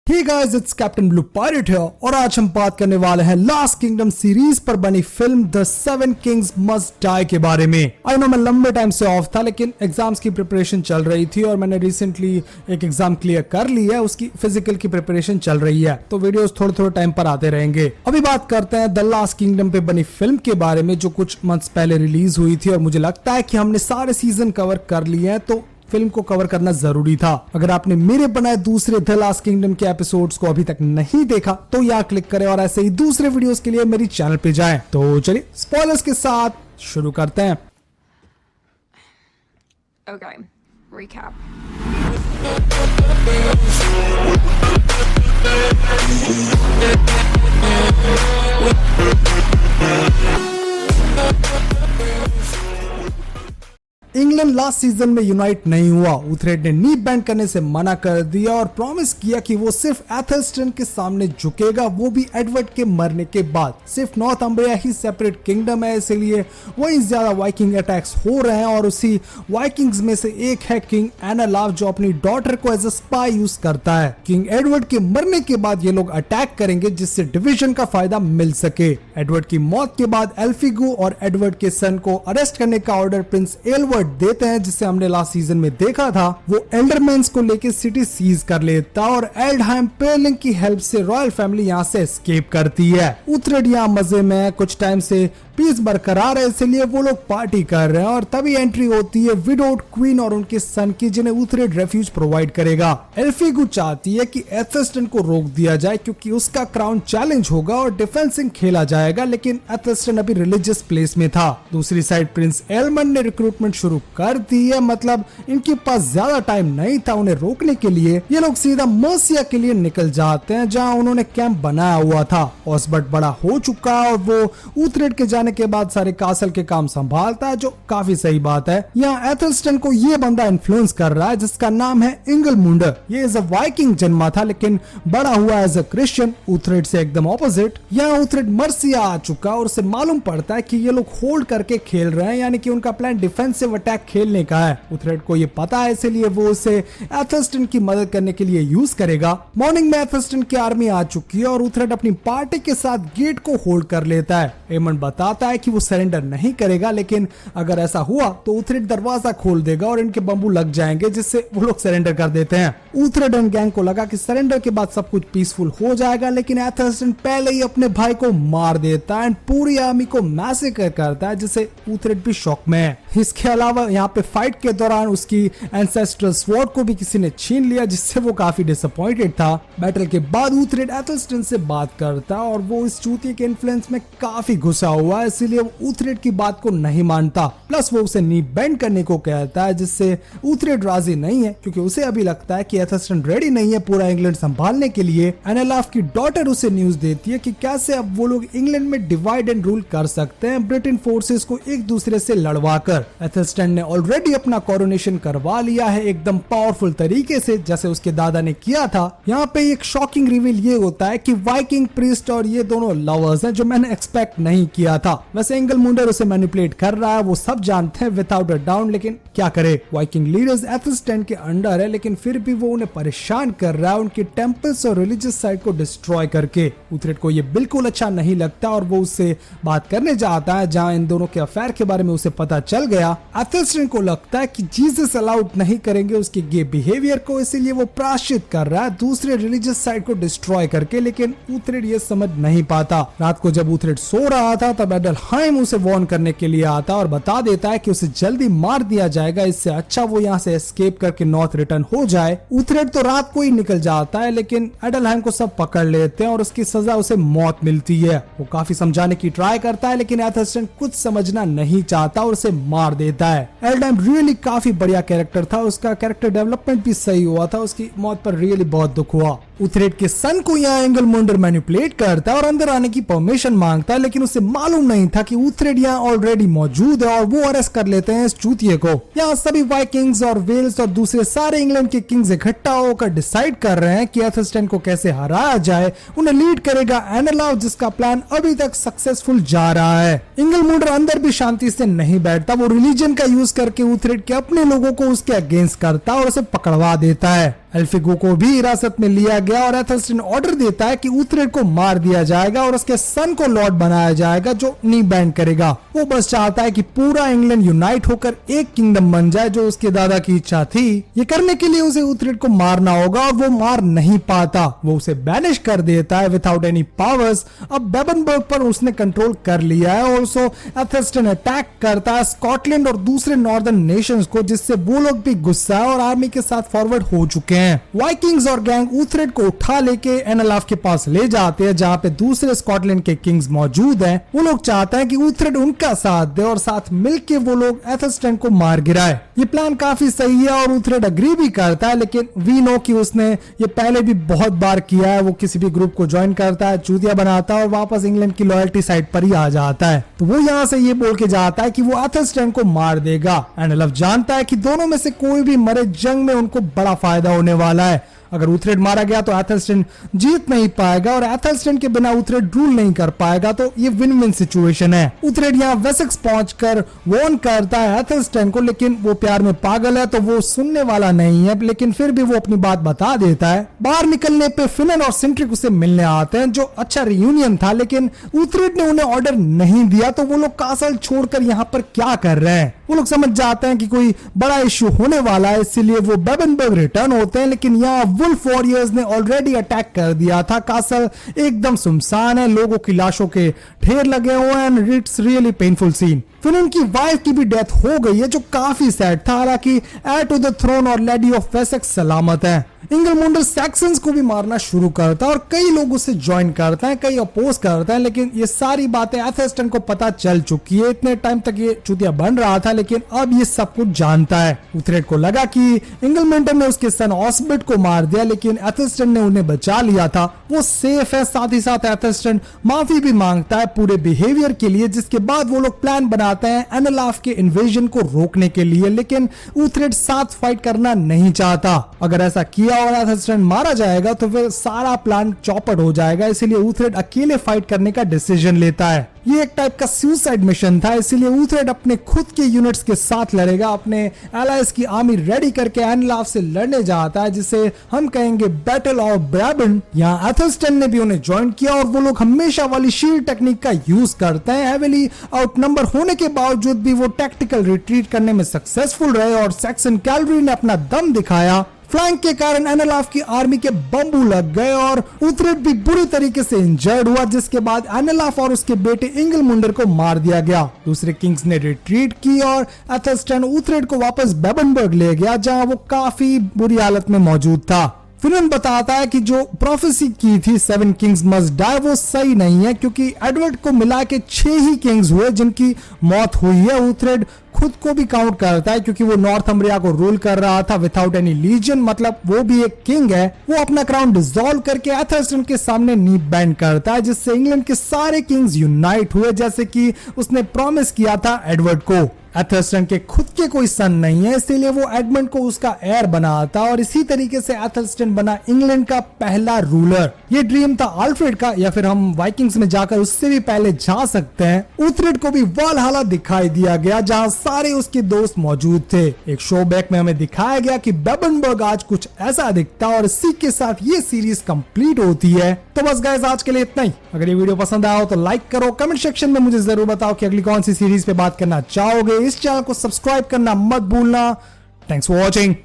Hey guys, it's captain blue pirate है और आज हम बात करने वाले हैं लास्ट किंगडम सीरीज पर बनी film the seven kings must die के बारे में। आई नो मैं लंबे टाइम से ऑफ था, लेकिन एग्जाम्स की प्रिपरेशन चल रही थी और मैंने रिसेंटली एक एग्जाम क्लियर कर ली है, उसकी फिजिकल की प्रिपरेशन चल रही है, तो वीडियोस थोड़े थोड़े टाइम पर आते रहेंगे। अभी बात करते हैं द लास्ट किंगडम पे बनी फिल्म के बारे में, जो कुछ मंथ्स पहले रिलीज हुई थी और मुझे लगता है कि हमने सारे सीजन कवर कर लिए हैं, तो फिल्म को कवर करना जरूरी था। अगर आपने मेरे बनाए दूसरे द लास्ट किंगडम के एपिसोड्स को अभी तक नहीं देखा तो यहाँ क्लिक करें और ऐसे ही दूसरे वीडियोस के लिए मेरी चैनल पे जाएं। तो चलिए स्पॉयलर्स के साथ शुरू करते हैं। Okay, recap. England last season में यूनाइट नहीं हुआ। उथरेड ने नी बैंड करने से मना कर दिया और प्रॉमिस किया कि वो सिर्फ एथेल्स्टन के सामने झुकेगा, वो भी एडवर्ड के मरने के बाद। सिर्फ नॉर्थम्ब्रिया ही सेपरेट किंगडम है, इसलिए वही ज्यादा वाइकिंग अटैक्स हो रहे हैं और उसी वाइकिंग्स में से एक है किंग एनालाफ, जो अपनी डॉटर को एज अ स्पाई यूज करता है। किंग एडवर्ड के मरने के बाद ये लोग अटैक करेंगे, जिससे डिवीजन का फायदा मिल सके। एडवर्ड की मौत के बाद एल्फिगो और एडवर्ड के सन को अरेस्ट करने का ऑर्डर प्रिंस एल्वर्ड देते हैं, जिसे हमने लास्ट सीजन में देखा था। वो एल्डरमैन्स को लेकर सिटी सीज कर लेता और एल्डहाइम पेलिंग की हेल्प से रॉयल फैमिली यहाँ से एस्केप करती है। उथरेड यहाँ मजे में कुछ टाइम से पीस बरकरार है, इसलिए वो लोग पार्टी कर रहे हैं और तभी एंट्री होती है विडोड क्वीन और उनके सन की, जिन्हें उथरेड रेफ्यूज प्रोवाइड करेगा। एल्फिगो चाहती है कि एथेल्स्टन को रोक दिया जाए क्योंकि उसका क्राउन चैलेंज होगा और डिफेंसिंग खेला जाएगा, लेकिन एथेल्स्टन अभी रिलीजियस प्लेस में था। दूसरी साइड प्रिंस एलमंड ने रिक्रूटमेंट शुरू कर दी है, मतलब इनके पास ज्यादा टाइम नहीं था उन्हें रोकने के लिए। ये लोग सीधा मर्सिया के लिए निकल जाते हैं, जहाँ उन्होंने कैंप बनाया हुआ था। ऑसबर्ट बड़ा हो चुका है और वो उथरेड के जाने के बाद सारे कासल के काम संभालता है, जो काफी सही बात है। यहाँ एथेल्स्टन को ये बंदा इन्फ्लुएंस कर रहा है, जिसका नाम है इंगलमुंड। ये एज अ वाइकिंग जन्मा था, लेकिन बड़ा हुआ एज अ क्रिश्चियन। उथरेड से एकदम ऑपोजिट। यहाँ उथरेड मर्सिया आ चुका और उसे मालूम पड़ता है कि ये लोग होल्ड करके खेल रहे हैं, यानी कि उनका प्लान डिफेंसिव अटैक खेलने का है। उथरेड को ये पता है, इसलिए वो उसे एथेल्स्टन की मदद करने के लिए यूज करेगा। मॉर्निंग में एथेल्स्टन की आर्मी आ चुकी है और उथरेड अपनी पार्टी के साथ गेट को होल्ड कर लेता है। एमंड बताता है कि वो सरेंडर नहीं करेगा, लेकिन अगर ऐसा हुआ तो उथरेड दरवाजा खोल देगा और इनके बम्बू लग जाएंगे, जिससे वो लोग सरेंडर कर देते हैं। उथरेड एंड गैंग को लगा कि सरेंडर के बाद सब कुछ पीसफुल हो जाएगा, लेकिन एथेल्स्टन पहले ही अपने भाई को मार देता है एंड पूरी आर्मी को मैसेकर करता है, जिससे उथरेड भी शॉक में है। इसके अलावा यहाँ पे फाइट के दौरान उसकी एंसेस्ट्रल स्वॉर्ड को भी किसी ने छीन लिया, जिससे वो काफी डिसअपॉइंटेड था। बैटल के बाद उथरेड एथेल्स्टन से बात करता है और वो इस चूतिए के इन्फ्लुएंस में काफी घुसा हुआ है, इसलिए वो उथरेड की बात को नहीं मानता। प्लस वो उसे नी बेंड करने को कहता है, जिससे उथरेड राजी नहीं है, क्योंकि उसे अभी लगता है कि एथेल्स्टन रेडी नहीं है पूरा इंग्लैंड संभालने के लिए। एनालाफ की डॉटर उसे न्यूज देती है कि कैसे अब वो लोग इंग्लैंड में डिवाइड एंड रूल कर सकते हैं, ब्रिटेन फोर्सेस को एक दूसरे से लड़वा कर। एथेल्स्टन ने ऑलरेडी अपना कोरोनेशन करवा लिया है एकदम पावरफुल तरीके से, जैसे उसके दादा ने किया था। यहाँ पे एक शॉकिंग रिवील ये होता है कि वाइकिंग प्रीस्ट और ये दोनों लवर्स हैं, जो मैंने एक्सपेक्ट नहीं किया था। वैसे इंगलमुंडर उसे मैनिपुलेट कर रहा है, वो सब जानते हैं विदाउट अ डाउट, लेकिन क्या करे। वाइकिंग लीडर्स एथेल्स्टन के अंडर है, लेकिन फिर भी वो उन्हें परेशान कर रहा है उनके टेम्पल्स और रिलीजियस साइट को डिस्ट्रॉय करके। उथरेड को ये बिल्कुल अच्छा नहीं लगता और वो उससे बात करने जाता है, जहाँ इन दोनों के अफेयर के बारे में उसे पता चल गया। एथेल्स्टन को लगता है कि जीसस अलाउड नहीं करेंगे उसके गे बिहेवियर को, इसीलिए वो प्रायश्चित कर रहा है दूसरे रिलीजियस साइट को डिस्ट्रॉय करके, लेकिन उथरेड ये समझ नहीं पाता। रात को जब उथरेड सो रहा था तब एडलहाइम उसे वार्न करने के लिए आता और बता देता है कि उसे जल्दी मार दिया जाएगा, इससे अच्छा वो यहाँ से एस्केप करके नॉर्थ रिटर्न हो जाए। उथरेड तो रात को ही निकल जाता है, लेकिन एडलहाइम को सब पकड़ लेते हैं और उसकी सजा उसे मौत मिलती है। वो काफी समझाने की ट्राई करता है, लेकिन एथेल्स्टन कुछ समझना नहीं चाहता और उसे मार देता है। एल्डहाइम रियली काफी बढ़िया कैरेक्टर था, उसका कैरेक्टर डेवलपमेंट भी सही हुआ था, उसकी मौत पर रियली बहुत दुख हुआ। उथरेड के सन को यहाँ इंगलमुंडर मैनिपुलेट करता है और अंदर आने की परमिशन मांगता है, लेकिन उसे मालूम नहीं था कि उथरेड यहाँ ऑलरेडी मौजूद है और वो अरेस्ट कर लेते हैं इस चूतिए को। यहाँ सभी वाइकिंग्स और वेल्स और दूसरे सारे इंग्लैंड के किंग्स इकट्ठा होकर डिसाइड कर रहे हैं कि एथेल्स्टन को कैसे हराया जाए। उन्हें लीड करेगा एनालाफ, जिसका प्लान अभी तक सक्सेसफुल जा रहा है। इंगलमुंडर अंदर भी शांति से नहीं बैठता, वो रिलीजन का यूज करके उथरेड के अपने लोगों को उसके अगेंस्ट करता और उसे पकड़वा देता है। एल्फिगो को भी हिरासत में लिया गया और एथेल्स्टन ऑर्डर देता है कि ऊथरेड को मार दिया जाएगा और उसके सन को लॉर्ड बनाया जाएगा जो नी बैंड करेगा। वो बस चाहता है कि पूरा इंग्लैंड यूनाइट होकर एक किंगडम बन जाए, जो उसके दादा की इच्छा थी। ये करने के लिए उसे ऊथरेड को मारना होगा और वो मार नहीं पाता। वो उसे बैनिश कर देता है विदाउट एनी पावर्स। अब बेबनबर्ग पर उसने कंट्रोल कर लिया है। ऑल्सो एथेल्स्टन अटैक करता है स्कॉटलैंड और दूसरे नॉर्दर्न नेशंस को, जिससे वो लोग भी गुस्सा है और आर्मी के साथ फॉरवर्ड हो चुके हैं। वाइकिंग्स और गैंग ऊथरेड को उठा लेके एनालाफ के पास ले जाते हैं, जहां पे दूसरे स्कॉटलैंड के किंग्स मौजूद हैं। वो लोग चाहते हैं कि ऊथरेड उनका साथ दे और साथ मिलके वो लोग एथेल्स्टन को मार गिराए। ये प्लान काफी सही है और ऊथरेड अग्री भी करता है, लेकिन वी नो कि उसने ये पहले भी बहुत बार किया है। वो किसी भी ग्रुप को ज्वाइन करता है, चूतिया बनाता है और वापस इंग्लैंड की लॉयल्टी साइड पर ही आ जाता है। तो वो यहाँ से ये बोल के जाता है कि वो एथेल्स्टन को मार देगा। एनालफ जानता है कि दोनों में से कोई भी मरे, जंग में उनको बड़ा फायदा होने वाला है। अगर ऊथरेड मारा गया तो एथेल्स्टन जीत नहीं पाएगा और एथेल्स्टन के बिना ऊथरेड रूल नहीं कर पाएगा, तो ये विन विन सिचुएशन है। ऊथरेड यहाँ वेसेक्स पहुंचकर वॉर्न करता है एथेल्स्टन को, लेकिन वो प्यार में पागल है तो वो सुनने वाला नहीं है। लेकिन फिर भी वो अपनी बात बता देता है। बाहर निकलने पे फिनन और सिंट्रिक उसे मिलने आते हैं, जो अच्छा रियूनियन था, लेकिन ऊथरेड ने उन्हें ऑर्डर नहीं दिया। तो वो लोग कासल छोड़कर यहाँ पर क्या कर रहे हैं? वो लोग समझ जाते हैं कि कोई बड़ा इश्यू होने वाला है, इसीलिए वो बेबनबर्ग रिटर्न होते हैं। लेकिन यहाँ वुल्फ वॉरियर्स ने ऑलरेडी अटैक कर दिया था। कासल एकदम सुनसान है, लोगों की लाशों के ढेर लगे हुए हैं। It's really painful scene. फिर उनकी वाइफ की भी डेथ हो गई है, जो काफी सैड था। हालांकि हेयर टू द थ्रोन और लेडी ऑफ वेसेक्स सलामत है। इंगलमुंडर सैक्सन्स को भी मारना शुरू करता है और कई लोग उसे ज्वाइन करते हैं, कई अपोज करते हैं। लेकिन ये सारी बातें एथेल्स्टन को पता चल चुकी है। इतने टाइम तक ये चूतिया बन रहा था, लेकिन अब ये सब कुछ जानता है। ऊथरेड को लगा कि इंगलमेंटन ने उसके सन ऑस्बिट को मार दिया, लेकिन एथेल्स्टन ने उन्हें बचा लिया था। वो सेफ है। साथ ही साथ एथेल्स्टन माफी भी मांगता है पूरे बिहेवियर के लिए, जिसके बाद वो लोग प्लान बनाते हैं एनालाफ के इन्वेजन को रोकने के लिए। लेकिन ऊथरेड साथ फाइट करना नहीं चाहता। अगर ऐसा किया और एथेल्स्टन मारा जाएगा तो फिर सारा प्लान चौपट हो जाएगा। इसीलिए ऊथरेड अकेले फाइट करने का डिसीजन लेता है। ये एक टाइप का सुसाइड मिशन था, इसीलिए ऊथरेड अपने खुद के यूनिट्स के साथ लड़ेगा। अपने एलाइज की आर्मी रेडी करके एनालाफ से लड़ने जाता है, जिसे हम कहेंगे बैटल ऑफ ब्राबन। यहाँ एथेल्स्टन ने भी उन्हें ज्वाइन किया और वो लोग हमेशा वाली शील्ड टेक्निक का यूज करते हैं। हेवीली आउटनंबर होने के बावजूद भी वो टैक्टिकल रिट्रीट करने में सक्सेसफुल रहे और सैक्सन कैवलरी ने अपना दम दिखाया। फ्लैंक के कारण एनालाफ की आर्मी के बम्बू लग गए और ऊथरेड भी बुरी तरीके से इंजर्ड हुआ, जिसके बाद एनालाफ और उसके बेटे इंगलमुंडर को मार दिया गया। दूसरे किंग्स ने रिट्रीट की और एथेल्स्टन ऊथरेड को वापस बेबनबर्ग ले गया, जहां वो काफी बुरी हालत में मौजूद था। फिनन बताता है कि जो प्रोफेसी की थी 7 किंग्स मस्ट डाई, वो सही नहीं है, क्योंकि एडवर्ड को मिला के 6 ही किंग्स हुए जिनकी मौत हुई है। ऊथरेड खुद को भी काउंट करता है, क्योंकि वो नॉर्थम्ब्रिया को रूल कर रहा था विदाउट एनी लीजन, मतलब वो भी एक किंग है। वो अपना क्राउन डिसॉल्व करके एथेल्स्टन के सामने नी बैंड करता है, जिससे इंग्लैंड के सारे किंग्स यूनाइट हुए, जैसे कि उसने प्रॉमिस किया था एडवर्ड को। एथेल्स्टन के खुद के कोई सन नहीं है, इसीलिए वो एडमंड को उसका हेयर बनाता और इसी तरीके से एथेल्स्टन बना इंग्लैंड का पहला रूलर। ये ड्रीम था अल्फ्रेड का, या फिर हम वाइकिंग्स में जाकर उससे भी पहले जा सकते हैं। ऊथरेड को भी वालहला दिखाई दिया गया, जहां सारे उसके दोस्त मौजूद थे। एक शो बैक में हमें दिखाया गया कि बेबनबर्ग आज कुछ ऐसा दिखता, और इसी के साथ ये सीरीज कंप्लीट होती है। तो बस गाइस, आज के लिए इतना ही। अगर ये वीडियो पसंद आया हो तो लाइक करो, कमेंट सेक्शन में मुझे जरूर बताओ कि अगली कौन सी सीरीज पे बात करना चाहोगे। इस चैनल को सब्सक्राइब करना मत भूलना। Thanks for watching.